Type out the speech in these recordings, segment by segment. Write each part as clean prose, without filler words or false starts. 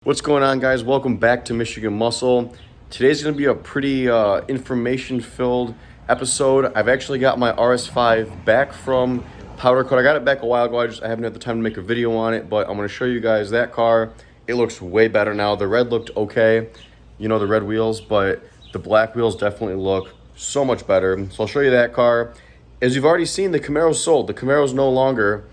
What's going on, guys? Welcome back to Michigan Muscle. Today's going to be a pretty information-filled episode. I've actually got my RS5 back from powder coat. I got it back a while ago. I haven't had the time to make a video on it, but I'm going to show you guys that car. It looks way better now. The red looked okay, you know, the red wheels, but the black wheels definitely look so much better. So I'll show you that car. As you've already seen, the Camaro's sold. The Camaro's no longer.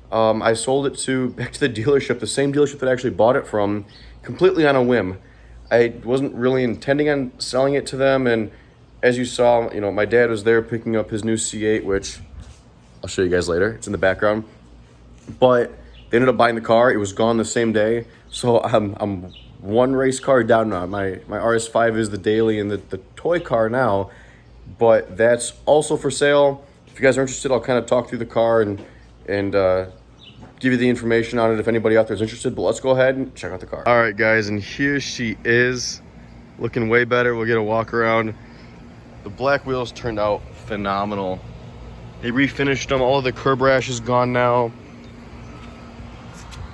I sold it back to the dealership, the same dealership that I actually bought it from, completely on a whim. I wasn't really intending on selling it to them, and as you saw, you know, my dad was there picking up his new C8, which I'll show you guys later. It's in the background. But they ended up buying the car. It was gone the same day, so I'm one race car down now. My RS5 is the daily and the toy car now, but that's also for sale. If you guys are interested, I'll kind of talk through the car and give you the information on it if anybody out there is interested, but let's go ahead and check out the car. All right, guys, and here she is, looking way better. We'll get a walk around. The black wheels turned out phenomenal. They refinished them. All of the curb rash is gone now.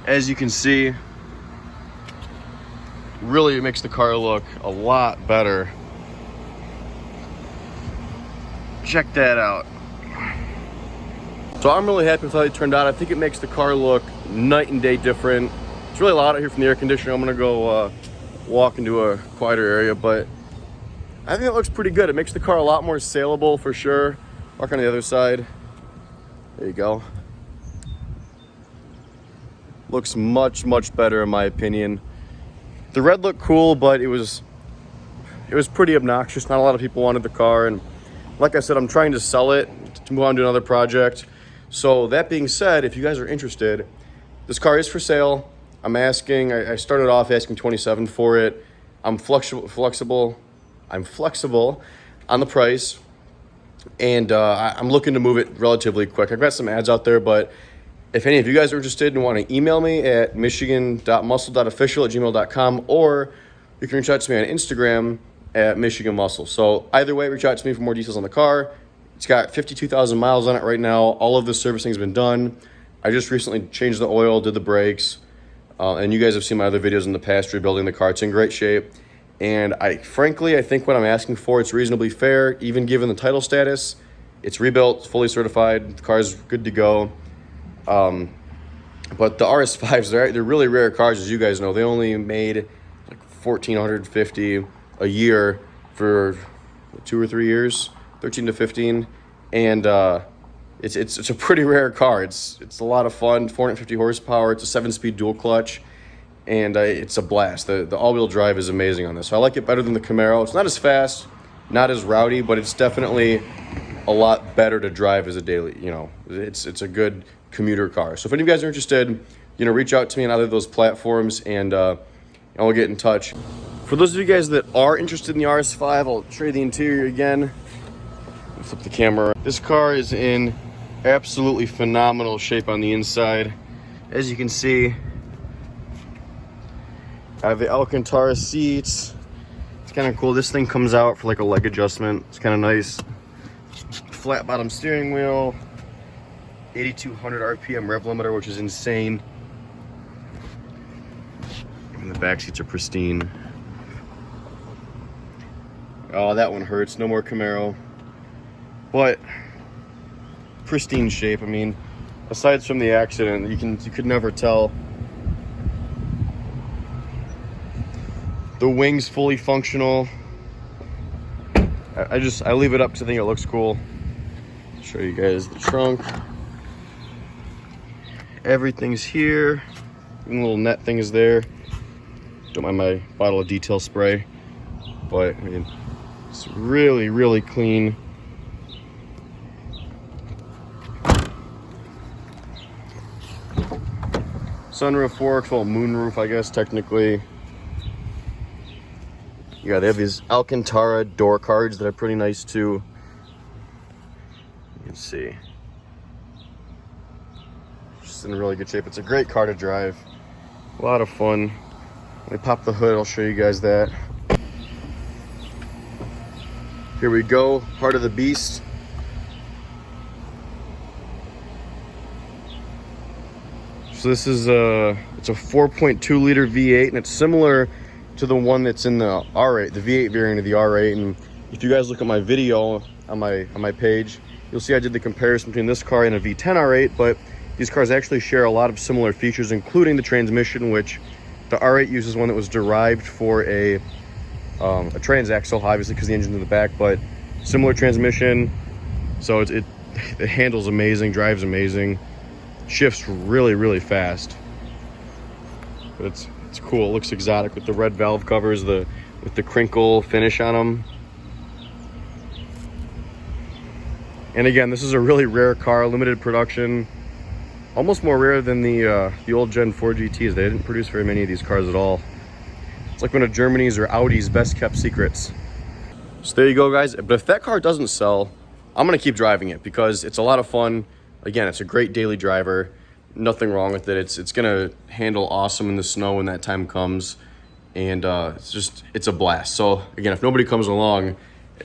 As you can see, really it makes the car look a lot better. Check that out. So I'm really happy with how it turned out. I think it makes the car look night and day different. It's really loud out here from the air conditioning. I'm gonna go walk into a quieter area, but I think it looks pretty good. It makes the car a lot more saleable for sure. Walk on the other side. There you go. Looks much, much better in my opinion. The red looked cool, but it was pretty obnoxious. Not a lot of people wanted the car, and like I said, I'm trying to sell it to move on to another project. So that being said, if you guys are interested, this car is for sale. I'm asking, I started off asking $27,000 for it. I'm flexible on the price, and I'm looking to move it relatively quick. I've got some ads out there, but if any of you guys are interested and want to email me at michigan.muscle.official@gmail.com, or you can reach out to me on Instagram at Michigan Muscle. So either way, reach out to me for more details on the car. It's got 52,000 miles on it right now. All of the servicing has been done. I just recently changed the oil, did the brakes, and you guys have seen my other videos in the past rebuilding the car. It's in great shape, and frankly, I think what I'm asking for, it's reasonably fair, even given the title status. It's rebuilt, fully certified. The car's good to go. But the RS5s, they're really rare cars, as you guys know. They only made like 1,450 a year for 2 or 3 years. 13 to 15, and it's a pretty rare car. It's a lot of fun. 450 horsepower. It's a 7-speed dual clutch, and it's a blast. The all-wheel drive is amazing on this. So I like it better than the Camaro. It's not as fast, not as rowdy, but it's definitely a lot better to drive as a daily. You know, it's a good commuter car. So if any of you guys are interested, you know, reach out to me on either of those platforms, and I'll get in touch. For those of you guys that are interested in the RS5, I'll show you the interior again. Flip the camera. This car is in absolutely phenomenal shape on the inside. As you can see, I have the Alcantara seats. It's kind of cool. This thing comes out for like a leg adjustment. It's kind of nice. Flat bottom steering wheel. 8,200 RPM rev limiter, which is insane. And the back seats are pristine. Oh, that one hurts. No more Camaro. But pristine shape. I mean, aside from the accident, you could never tell. The wings fully functional. I leave it up because I think it looks cool. Show you guys the trunk. Everything's here. Even the little net thing is there. Don't mind my bottle of detail spray, but I mean, it's really, really clean. Sunroof works, well, moonroof, I guess, technically. Yeah, they have these Alcantara door cards that are pretty nice, too. You can see. Just in really good shape. It's a great car to drive. A lot of fun. When I pop the hood, I'll show you guys that. Here we go, heart of the beast. So this is it's a 4.2 liter V8, and it's similar to the one that's in the R8, the V8 variant of the R8. And if you guys look at my video on my page, you'll see I did the comparison between this car and a V10 R8, but these cars actually share a lot of similar features, including the transmission, which the R8 uses one that was derived for a transaxle, obviously because the engine's in the back, but similar transmission. So it handles amazing, drives amazing, shifts really fast. But it's cool. It looks exotic with the red valve covers, with the crinkle finish on them. And again, this is a really rare car, limited production, almost more rare than the old Gen 4 GTs. They didn't produce very many of these cars at all. It's like one of Germany's or Audi's best kept secrets. So there you go, guys. But if that car doesn't sell, I'm gonna keep driving it because it's a lot of fun. Again, it's a great daily driver. Nothing wrong with it. It's gonna handle awesome in the snow when that time comes, and it's a blast. So again, if nobody comes along,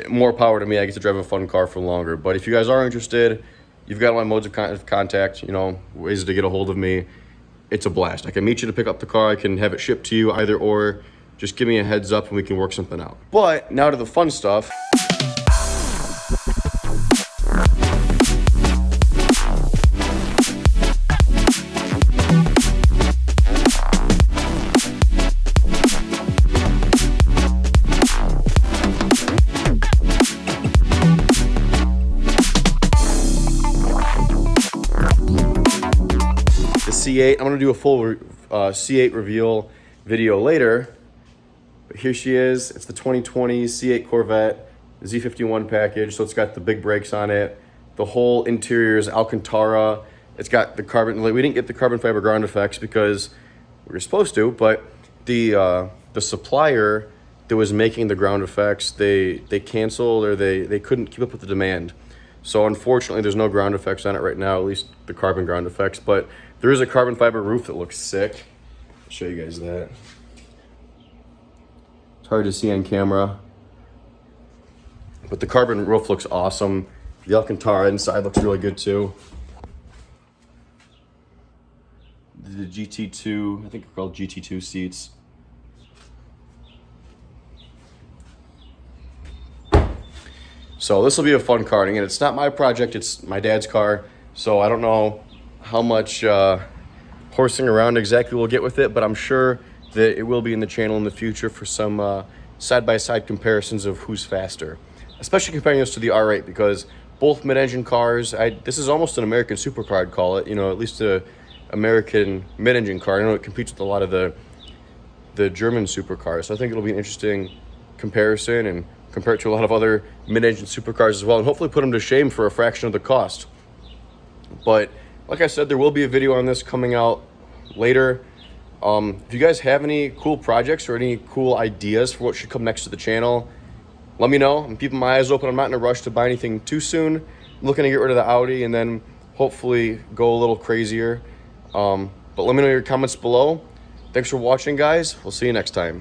more power to me. I get to drive a fun car for longer. But if you guys are interested, you've got my modes of contact, you know, ways to get a hold of me. It's a blast. I can meet you to pick up the car. I can have it shipped to you, either or. Just give me a heads up and we can work something out. But now to the fun stuff. C8. I'm gonna do a full C8 reveal video later, but here she is. It's the 2020 C8 Corvette Z51 package. So it's got the big brakes on it. The whole interior is Alcantara. It's got the carbon. We didn't get the carbon fiber ground effects because we were supposed to, but the supplier that was making the ground effects, they canceled, or they couldn't keep up with the demand. So unfortunately, there's no ground effects on it right now, at least the carbon ground effects, but there is a carbon fiber roof that looks sick. I'll show you guys that. It's hard to see on camera, but the carbon roof looks awesome. The Alcantara inside looks really good too. The GT2, I think they're called GT2 seats. So this will be a fun car. And again, it's not my project, it's my dad's car. So I don't know how much horsing around exactly we'll get with it, but I'm sure that it will be in the channel in the future for some side-by-side comparisons of who's faster. Especially comparing this to the R8, because both mid-engine cars, this is almost an American supercar, I'd call it, you know, at least a American mid-engine car. I know it competes with a lot of the German supercars, so I think it'll be an interesting comparison and compare it to a lot of other mid-engine supercars as well, and hopefully put them to shame for a fraction of the cost. But like I said, there will be a video on this coming out later. If you guys have any cool projects or any cool ideas for what should come next to the channel, let me know. I'm keeping my eyes open. I'm not in a rush to buy anything too soon. I'm looking to get rid of the Audi and then hopefully go a little crazier. But let me know your comments below. Thanks for watching, guys. We'll see you next time.